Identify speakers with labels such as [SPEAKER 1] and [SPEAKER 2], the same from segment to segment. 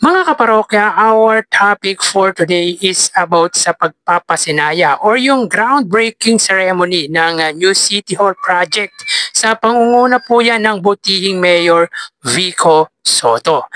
[SPEAKER 1] Mga kaparokya, our topic for today is about sa pagpapasinaya or yung groundbreaking ceremony ng new City Hall project sa pangunguna po yan ng butihing Mayor Vico Soto.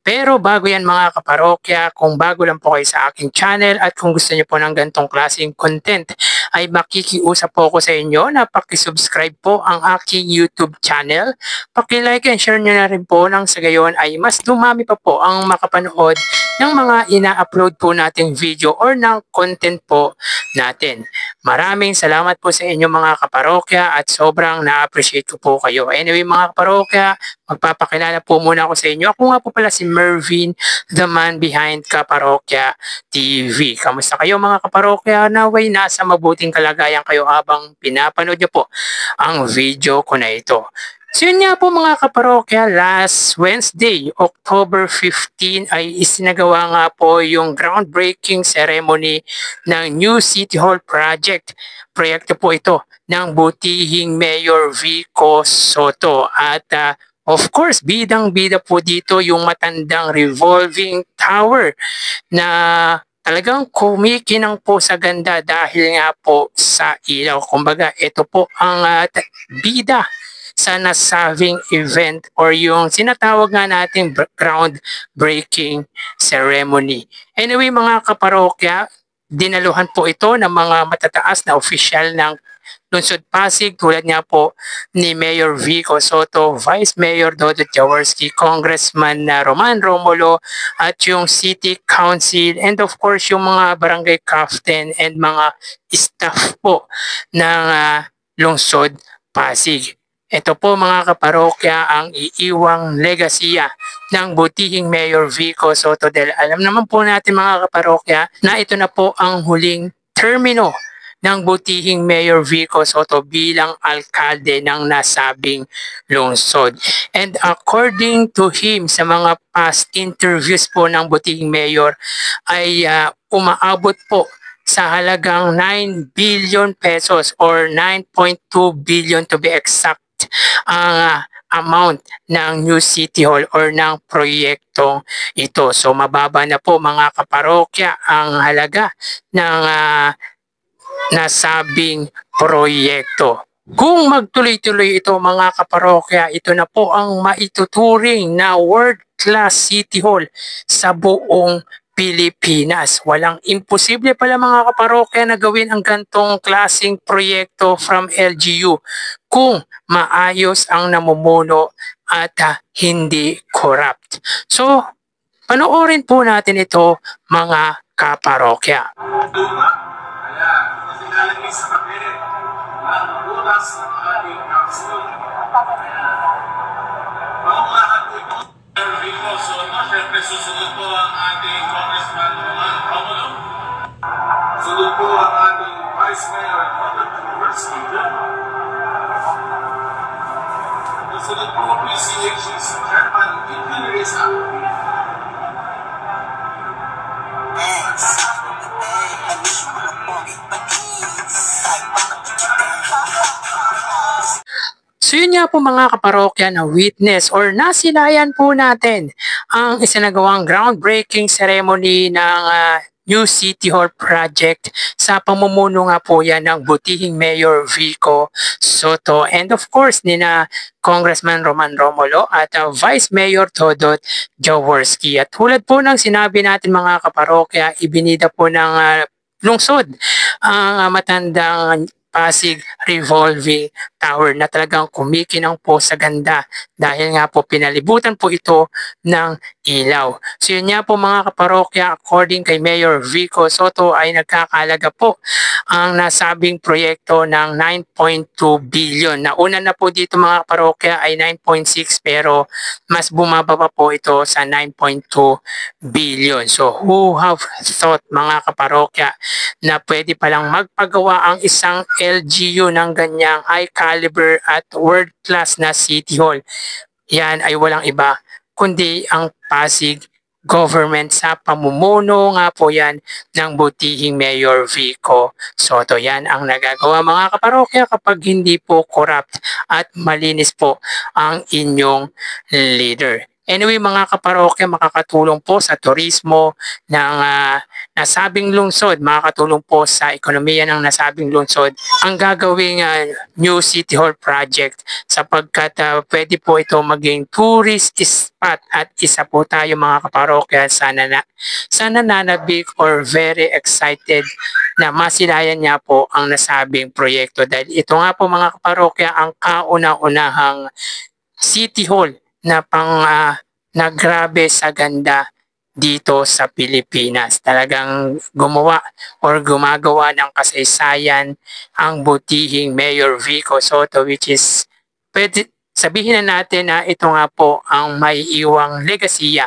[SPEAKER 1] Pero bago yan mga kaparokya, kung bago lang po kayo sa aking channel at kung gusto niyo po ng gantong klaseng content, ay makikiusap po ako sa inyo na pakisubscribe po ang aking YouTube channel. Paki-like and share nyo na rin po nang sa gayon ay mas dumami pa po ang makapanood ng mga ina-upload po nating video or ng content po natin. Maraming salamat po sa inyo mga kaparokya at sobrang na-appreciate ko po kayo. Anyway mga kaparokya, magpapakilala po muna ako sa inyo. Ako nga po pala si Mervin, the man behind Kaparokya TV. Kamusta kayo mga kaparokya? Naway nasa mabuting kalagayan kayo habang pinapanood nyo po ang video ko na ito. So yun nga po mga kaparokya, last Wednesday, October 15 ay isinagawa nga po yung groundbreaking ceremony ng New City Hall project. Proyekto po ito ng butihing Mayor Vico Soto at of course, bidang-bida po dito yung matandang revolving tower na talagang kumikinang po sa ganda dahil nga po sa ilaw. Kumbaga, ito po ang bida sa nasabing event or yung sinatawag nga nating groundbreaking ceremony. Anyway, mga kaparokya, dinaluhan po ito ng mga matataas na opisyal ng Lungsod Pasig tulad nga po ni Mayor Vico Soto, Vice Mayor Dodot Jaworski, Congressman Roman Romulo at yung City Council and of course yung mga barangay captain and mga staff po ng Lungsod Pasig. Ito po mga kaparokya ang iiwang legasiya ng butihing Mayor Vico Soto del. Alam naman po natin mga kaparokya na ito na po ang huling termino ng butihing Mayor Vico Soto bilang alkalde ng nasabing lungsod. And according to him, sa mga past interviews po ng butihing mayor ay umaabot po sa halagang 9 billion pesos or 9.2 billion to be exact ang amount ng New City Hall or ng proyektong ito. So mababa na po mga kaparokya ang halaga ng nasabing proyekto. Kung magtuloy-tuloy ito mga kaparokya, ito na po ang maituturing na world-class City Hall sa buong Pilipinas. Walang imposible pala mga kaparokya na gawin ang gantong klaseng proyekto from LGU kung maayos ang namumuno at hindi corrupt. So, panoorin po natin ito mga kaparokya.
[SPEAKER 2] Ilalagay sa papel ang butas ng ating council. Pangungahan po ito, Vico Soto, syempre susunod po ang ating Congressman Roman Romulo. Susunod po ang ating Vice Mayor Dodot Jaworski. Susunod po ang PCH's Chairman Edwin Reza.
[SPEAKER 1] So yun nga po mga kaparokya na witness or nasilayan po natin ang isinagawang groundbreaking ceremony ng New City Hall project sa pamumuno nga po yan ng butihing Mayor Vico Soto and of course nina Congressman Roman Romulo at Vice Mayor Dodot Jaworski. At tulad po ng sinabi natin mga kaparokya, ibinida po ng lungsod ang matandang Pasig Revolving Tower na talagang kumikinang po sa ganda dahil nga po pinalibutan po ito ng ilaw. So yun nga po mga kaparokya, according kay Mayor Vico Soto ay nagkakalaga po ang nasabing proyekto ng 9.2 billion. Nauna na po dito mga kaparokya ay 9.6 pero mas bumaba pa po ito sa 9.2 billion. So who have thought mga kaparokya na pwede palang magpagawa ang isang LGU ng ganyang high caliber at world class na City Hall? Yan ay walang iba kundi ang Pasig government sa pamumuno nga po yan ng butihing Mayor Vico Soto. Yan ang nagagawa mga kaparokya kapag hindi po corrupt at malinis po ang inyong leader. Anyway mga kaparokya, makakatulong po sa turismo ng nasabing lungsod, makakatulong po sa ekonomiya ng nasabing lungsod ang gagawing new City Hall project sapagkat pwede po ito maging tourist spot at isa po tayo mga kaparokya sa nananabik or very excited na masilayan niya po ang nasabing proyekto dahil ito nga po mga kaparokya ang kauna-unahang City Hall na na grabe sa ganda dito sa Pilipinas. Talagang gumawa or gumagawa ng kasaysayan ang butihing Mayor Vico Soto, which is pwede sabihin na natin na ito nga po ang may iwang legasiya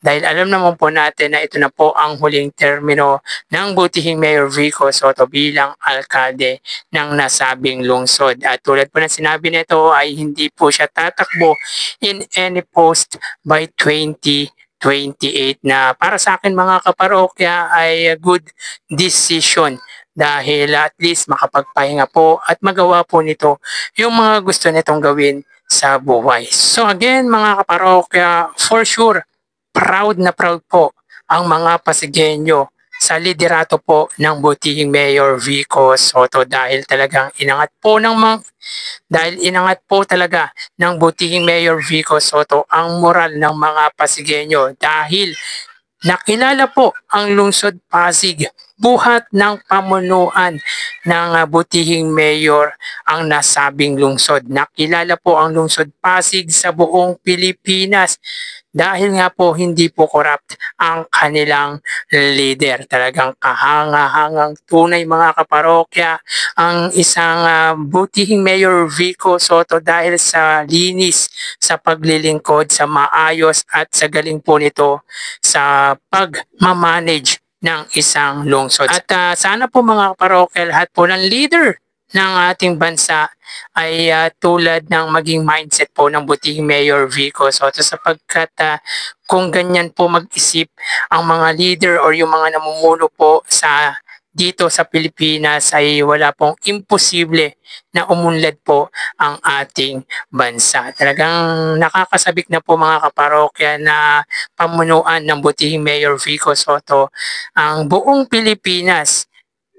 [SPEAKER 1] dahil alam naman po natin na ito na po ang huling termino ng butihing Mayor Vico Soto bilang alkalde ng nasabing lungsod. At tulad po na sinabi nito ay hindi po siya tatakbo in any post by 2028 na para sa akin mga kaparokya ay good decision dahil at least makapagpahinga po at magawa po nito yung mga gusto nitong gawin sa buhay. So again mga kaparokya, for sure, proud na proud po ang mga Pasigueño sa liderato po ng butihing Mayor Vico Soto dahil talagang inangat po talaga ng butihing Mayor Vico Soto ang moral ng mga Pasigueño dahil nakilala po ang lungsod Pasig buhat ng pamunuan ng butihing mayor ang nasabing lungsod. Nakilala po ang lungsod Pasig sa buong Pilipinas dahil nga po hindi po corrupt ang kanilang leader. Talagang kahanga-hangang tunay mga kaparokya ang isang butihing Mayor Vico Soto dahil sa linis, sa paglilingkod, sa maayos at sa galing po nito sa pag-manage ng isang lungsod. At sana po mga kaparokya, lahat po ng leader ng ating bansa ay tulad ng maging mindset po ng butihing Mayor Vico Soto sapagkat kung ganyan po mag-isip ang mga leader or yung mga namumuno po dito sa Pilipinas ay wala pong imposible na umunlad po ang ating bansa. Talagang nakakasabik na po mga kaparokya na pamunuan ng butihing Mayor Vico Soto ang buong Pilipinas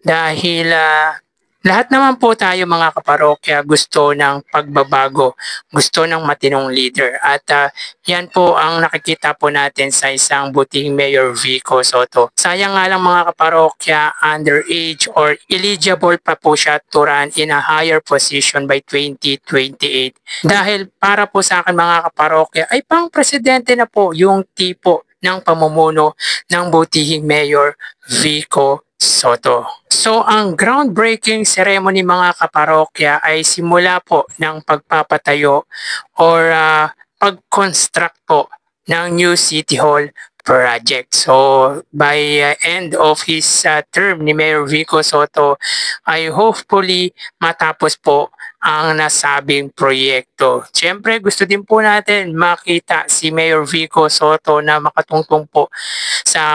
[SPEAKER 1] dahil lahat naman po tayo mga kaparokya gusto ng pagbabago, gusto ng matinong leader at yan po ang nakikita po natin sa isang butihing Mayor Vico Soto. Sayang nga lang mga kaparokya, underage or eligible pa po siya to run in a higher position by 2028. Dahil para po sa akin mga kaparokya ay pang presidente na po yung tipo ng pamumuno ng butihing Mayor Vico Soto. So ang groundbreaking ceremony mga kaparokya ay simula po ng pagpapatayo or pag-construct po ng new City Hall project. So by end of his term ni Mayor Vico Soto ay hopefully matapos po ang nasabing proyekto. Siyempre gusto din po natin makita si Mayor Vico Soto na makatungtong po sa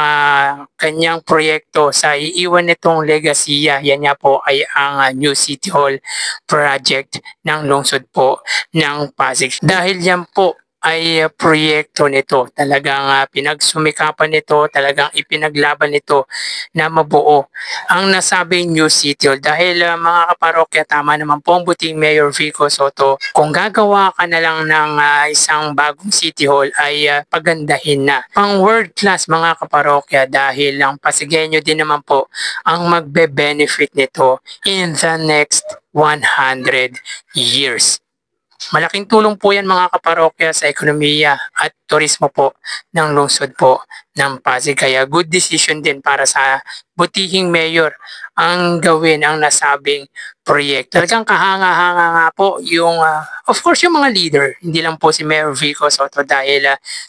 [SPEAKER 1] kanyang proyekto sa iiwan nitong legasiya. Yan nga po ay ang New City Hall project ng lungsod po ng Pasig. Dahil yan po ay proyekto nito. Talagang pinagsumikapan nito, talagang ipinaglaban nito na mabuo ang nasabing New City Hall. Dahil mga kaparokya, tama naman po ang buting Mayor Vico Soto. Kung gagawa ka na lang ng isang bagong City Hall ay pagandahin na. Pang world class mga kaparokya dahil ang Pasigueño din naman po ang magbe-benefit nito in the next 100 years. Malaking tulong po yan mga kaparokya sa ekonomiya at turismo po ng lungsod po ng Pasig. Kaya good decision din para sa butihing mayor ang gawin ang nasabing proyekto. Talagang kahanga-hanga nga po yung, of course yung mga leader, hindi lang po si Mayor Vico Soto dahil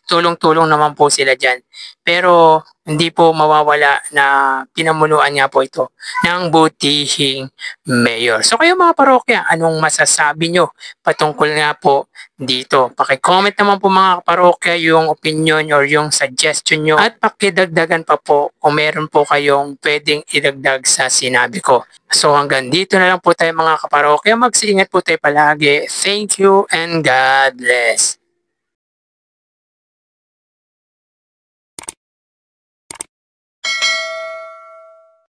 [SPEAKER 1] tulong-tulong naman po sila dyan. Pero hindi po mawawala na pinamunuan nga po ito ng butihing mayor. So kayo mga parokya, anong masasabi nyo patungkol nga po dito? Paki-comment naman po mga parokya yung opinion or yung suggestion nyo at pakidagdagan pa po kung meron po kayong pwedeng idagdag sa sinabi ko. So hanggang dito na lang po tayo mga kaparokya. Mag-iingat po tayo palagi. Thank you and God bless.